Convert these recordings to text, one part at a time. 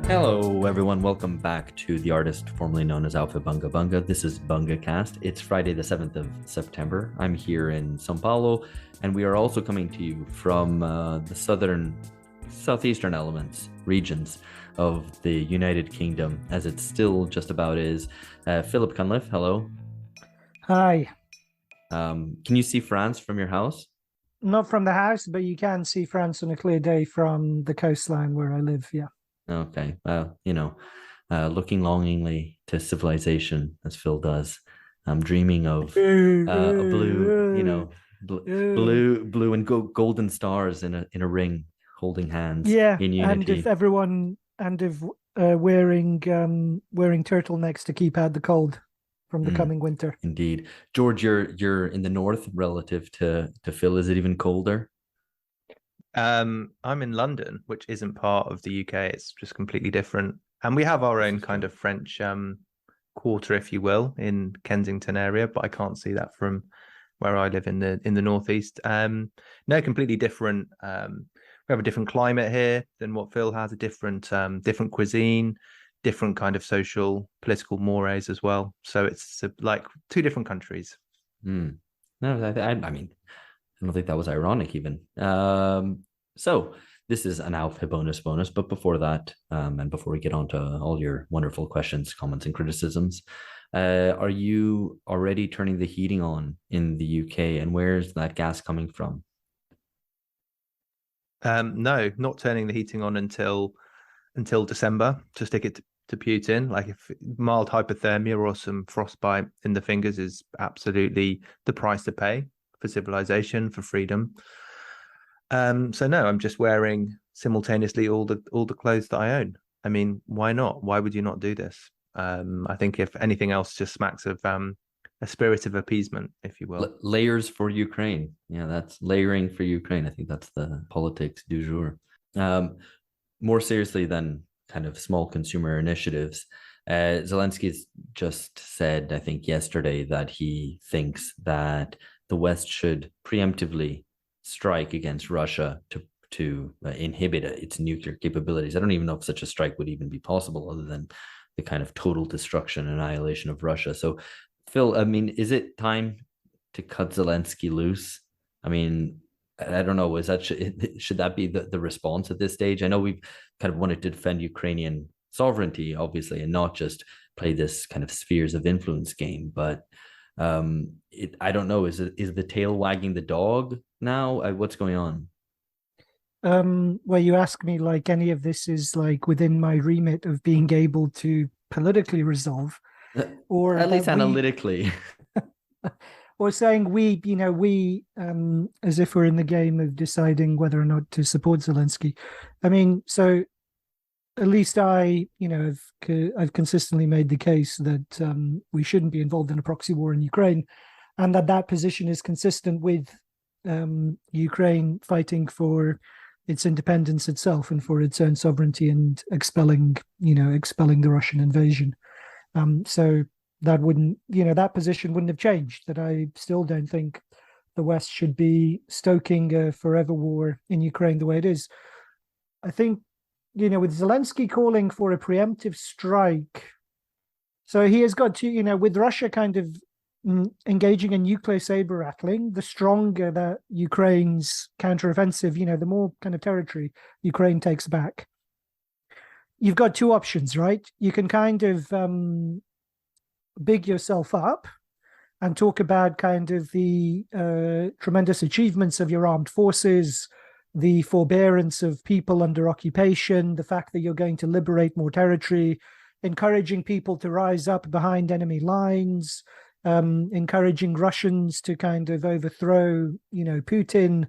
Hello, everyone. Welcome back to The Artist, formerly known as Alpha Bunga Bunga. This is Bunga Cast. It's Friday, the 7th of September. I'm here in Sao Paulo, and we are also coming to you from the southeastern regions of the United Kingdom, as it still just about is. Philip Cunliffe, hello. Hi. Can you see France from your house? Not from the house, but you can see France on a clear day from the coastline where I live. Yeah. Okay. Well, looking longingly to civilization as Phil does. I'm dreaming of a blue, blue and golden stars in a ring, holding hands Yeah, in and if unity. everyone and if wearing turtlenecks to keep out the cold from the Mm, coming winter. indeed, George, you're in the north relative to Phil. Is it even colder? I'm in London, which isn't part of the UK. It's just completely different. And we have our This own is kind true. of French quarter, if you will, in Kensington area, but I can't see that from where I live in the northeast. No, completely different. We have a different climate here than what Phil has, a different cuisine, different kind of social, political mores as well. So it's like two different countries. Mm. No, I mean, I don't think that was ironic even. So this is an Aufhebonus bonus, but before that, and before we get on to all your wonderful questions, comments, and criticisms, are you already turning the heating on in the UK? And where's that gas coming from? No, not turning the heating on until December to stick it to Putin. Like if mild hypothermia or some frostbite in the fingers is absolutely the price to pay for civilization, for freedom. So no, I'm just wearing simultaneously all the clothes that I own. I mean, why not? Why would you not do this? I think if anything else, just smacks of a spirit of appeasement, if you will. Layers for Ukraine. Yeah, that's layering for Ukraine. I think that's the politics du jour. Um, More seriously than kind of small consumer initiatives, Zelensky's just said, I think yesterday, that he thinks that the West should preemptively strike against Russia to inhibit its nuclear capabilities. I don't even know if such a strike would even be possible, other than the kind of total destruction, annihilation of Russia. So, Phil, I mean, is it time to cut Zelensky loose? I mean, I don't know. Should that be the response at this stage? I know we've kind of wanted to defend Ukrainian sovereignty, obviously, and not just play this kind of spheres of influence game. But I don't know. Is the tail wagging the dog now? What's going on? Where you ask me like any of this is like within my remit of being able to politically resolve, or At least that we analytically. or saying we as if we're in the game of deciding whether or not to support Zelensky. I mean, so at least I've consistently made the case that we shouldn't be involved in a proxy war in Ukraine, and that position is consistent with Ukraine fighting for its independence itself and for its own sovereignty and expelling the Russian invasion. So that position wouldn't have changed. That I still don't think the West should be stoking a forever war in Ukraine the way it is. I think, with Zelensky calling for a preemptive strike, so he has got to, with Russia kind of engaging in nuclear saber rattling, the stronger that Ukraine's counteroffensive, the more kind of territory Ukraine takes back. You've got two options, right? You can kind of big yourself up and talk about kind of the tremendous achievements of your armed forces, the forbearance of people under occupation, the fact that you're going to liberate more territory, encouraging people to rise up behind enemy lines, encouraging Russians to kind of overthrow, Putin.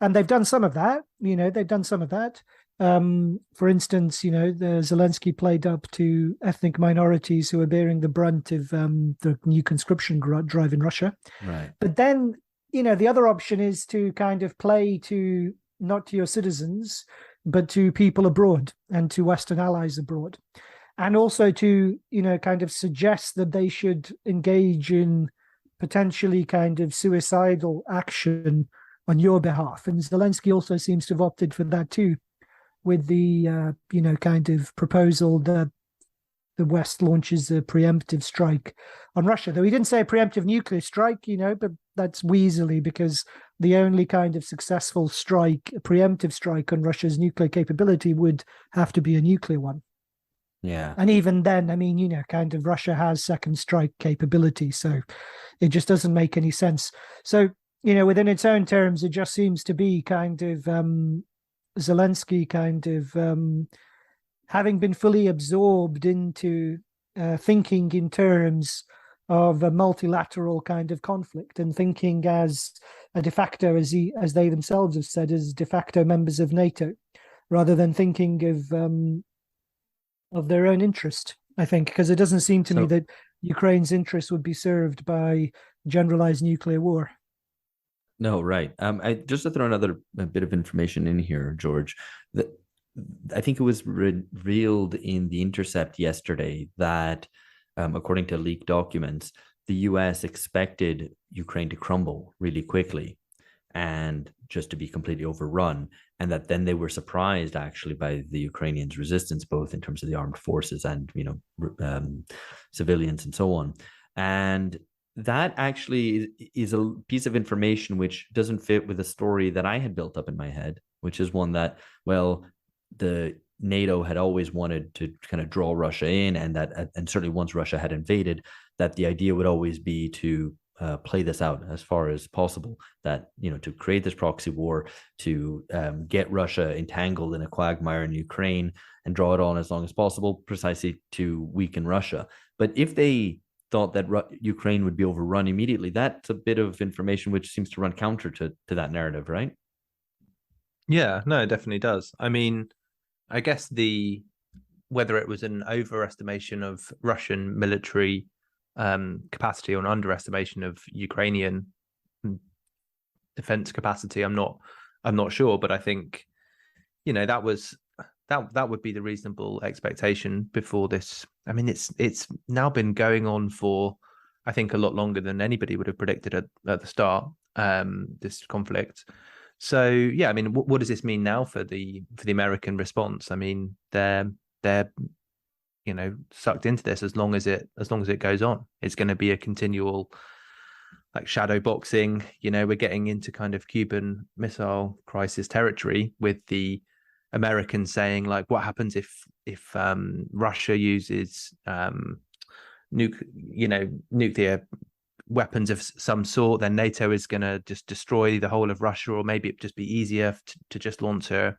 And they've done some of that. They've done some of that. For instance, the Zelensky played up to ethnic minorities who are bearing the brunt of the new conscription drive in Russia. Right. But then, the other option is to kind of play to not to your citizens, but to people abroad and to Western allies abroad. And also to, kind of suggest that they should engage in potentially kind of suicidal action on your behalf. And Zelensky also seems to have opted for that too. with the kind of proposal that the West launches a preemptive strike on Russia. Though he didn't say a preemptive nuclear strike, but that's weaselly, because the only kind of successful strike, a preemptive strike on Russia's nuclear capability, would have to be a nuclear one. Yeah. And even then, I mean, kind of Russia has second strike capability, so it just doesn't make any sense. So, within its own terms, it just seems to be kind of Zelensky kind of having been fully absorbed into thinking in terms of a multilateral kind of conflict, and thinking as a de facto, as they themselves have said, as de facto members of NATO, rather than thinking of their own interest, I think, because it doesn't seem to me that Ukraine's interest would be served by generalized nuclear war. No, right. I just to throw another bit of information in here, George, that I think it was revealed in The Intercept yesterday that, according to leaked documents, the US expected Ukraine to crumble really quickly and just to be completely overrun. And that then they were surprised actually by the Ukrainians' resistance, both in terms of the armed forces and, civilians and so on. And that actually is a piece of information which doesn't fit with the story that I had built up in my head, which is one that, well, the NATO had always wanted to kind of draw Russia in, and certainly once Russia had invaded, that the idea would always be to play this out as far as possible, that, to create this proxy war, to get Russia entangled in a quagmire in Ukraine and draw it on as long as possible, precisely to weaken Russia. But if they thought that Ukraine would be overrun immediately, that's a bit of information which seems to run counter to that narrative, right? Yeah, no, it definitely does. I mean, I guess whether it was an overestimation of Russian military capacity or an underestimation of Ukrainian defense capacity, I'm not sure, but I think that would be the reasonable expectation before this. I mean, it's now been going on for, I think, a lot longer than anybody would have predicted at the start, this conflict. So yeah, I mean, what does this mean now for the American response? I mean, they're sucked into this as long as it goes on. It's going to be a continual, like, shadow boxing. We're getting into kind of Cuban Missile Crisis territory, with the Americans saying, like, what happens if Russia uses nuclear weapons of some sort, then NATO is going to just destroy the whole of Russia, or maybe it'd just be easier to just launch a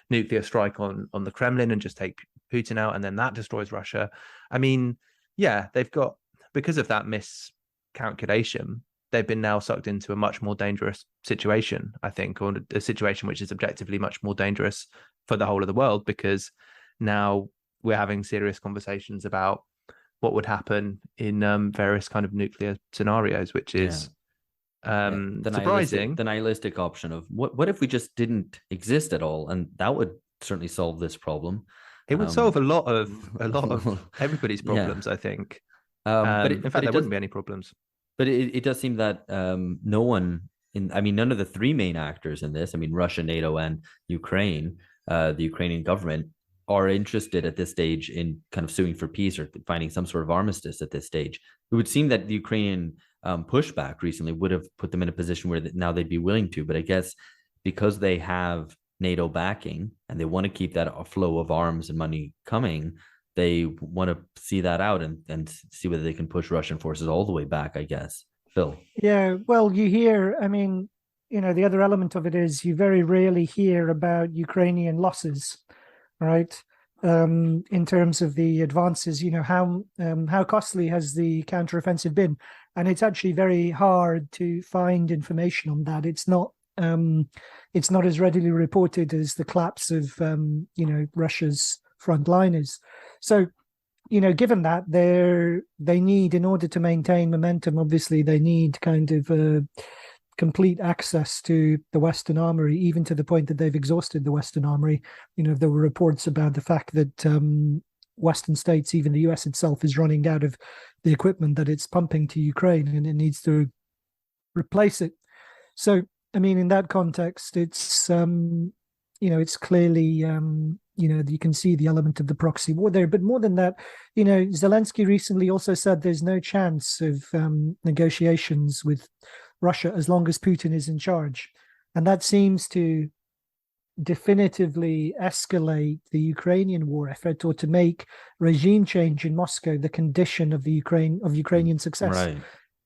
nuclear strike on the Kremlin and just take Putin out, and then that destroys Russia. I mean, yeah, they've got, because of that miscalculation, they've been now sucked into a much more dangerous situation, I think, or a situation which is objectively much more dangerous for the whole of the world, because now we're having serious conversations about what would happen in various kind of nuclear scenarios, which is surprising. The nihilistic option of what if we just didn't exist at all, and that would certainly solve this problem. It would solve a lot of everybody's problems, yeah. I think. But in fact, there wouldn't be any problems. But it does seem that none of the three main actors in this, I mean, Russia, NATO, and Ukraine, the Ukrainian government, are interested at this stage in kind of suing for peace or finding some sort of armistice at this stage. It would seem that the Ukrainian pushback recently would have put them in a position where now they'd be willing to. But I guess because they have NATO backing and they want to keep that flow of arms and money coming, they want to see that out and see whether they can push Russian forces all the way back, I guess. Phil. Yeah, well, you hear, I mean, the other element of it is you very rarely hear about Ukrainian losses, right? In terms of the advances, how costly has the counteroffensive been? And it's actually very hard to find information on that. It's not as readily reported as the collapse of Russia's frontliners. So, given that they need, in order to maintain momentum, obviously they need kind of complete access to the Western Armory, even to the point that they've exhausted the Western Armory. There were reports about the fact that Western states, even the US itself, is running out of the equipment that it's pumping to Ukraine, and it needs to replace it. So, I mean, in that context, it's it's clearly, you can see the element of the proxy war there. But more than that, Zelensky recently also said there's no chance of negotiations with Russia as long as Putin is in charge. And that seems to definitively escalate the Ukrainian war effort, or to make regime change in Moscow the condition of Ukrainian success. Right.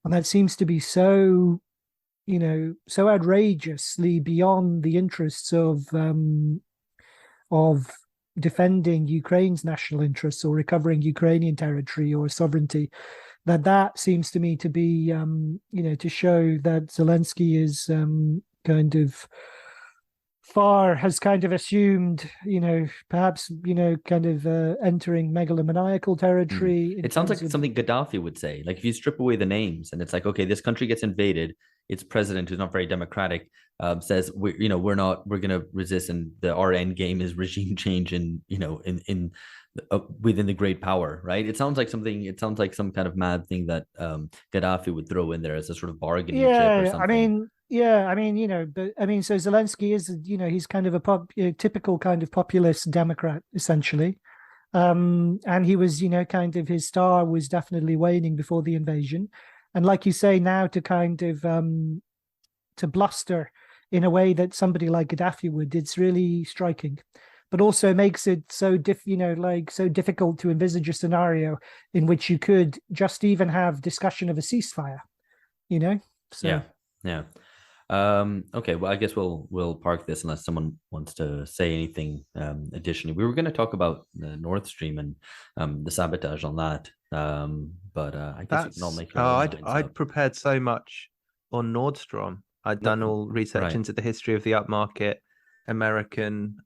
And that seems to be so so outrageously beyond the interests of defending Ukraine's national interests or recovering Ukrainian territory or sovereignty, that seems to me to be to show that Zelensky is has kind of assumed, perhaps, kind of entering megalomaniacal territory. It sounds like something Gaddafi would say. Like, if you strip away the names and it's like, okay, this country gets invaded, its president, who's not very democratic, says we're going to resist, and our end game is regime change in within the great power, right? It sounds like some kind of mad thing that Gaddafi would throw in there as a sort of bargaining chip or something. So Zelensky is, he's kind of a typical kind of populist Democrat, essentially. And he was, kind of, his star was definitely waning before the invasion. And like you say, now to kind of to bluster in a way that somebody like Gaddafi would, it's really striking. But also makes it so so difficult to envisage a scenario in which you could just even have discussion of a ceasefire. So yeah. Okay, well, I guess we'll park this unless someone wants to say anything additionally. We were going to talk about the Nord Stream and the sabotage on that, but I guess you can all make your own minds I'd up. prepared so much on Nord Stream. I'd done all research into the history of the upmarket American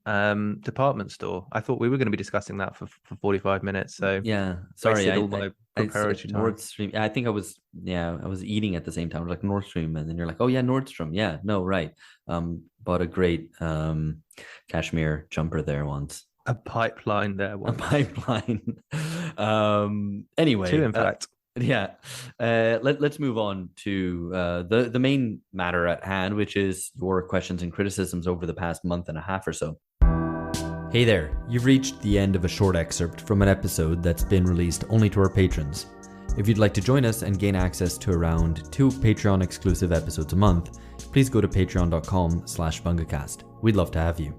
department store. I thought we were going to be discussing that for 45 minutes. So yeah, sorry, all my preparatory time. Nord Stream. I think I was eating at the same time. I was like, Nord Stream, and then you're like, oh yeah, Nord Stream. Yeah, no, right. Bought a great cashmere jumper there once. A pipeline there once. A pipeline. Anyway, two in fact. Let's move on to the main matter at hand, which is your questions and criticisms over the past month and a half or so. Hey there, you've reached the end of a short excerpt from an episode that's been released only to our patrons. If you'd like to join us and gain access to around 2 Patreon exclusive episodes a month, please go to patreon.com/bungacast. We'd love to have you.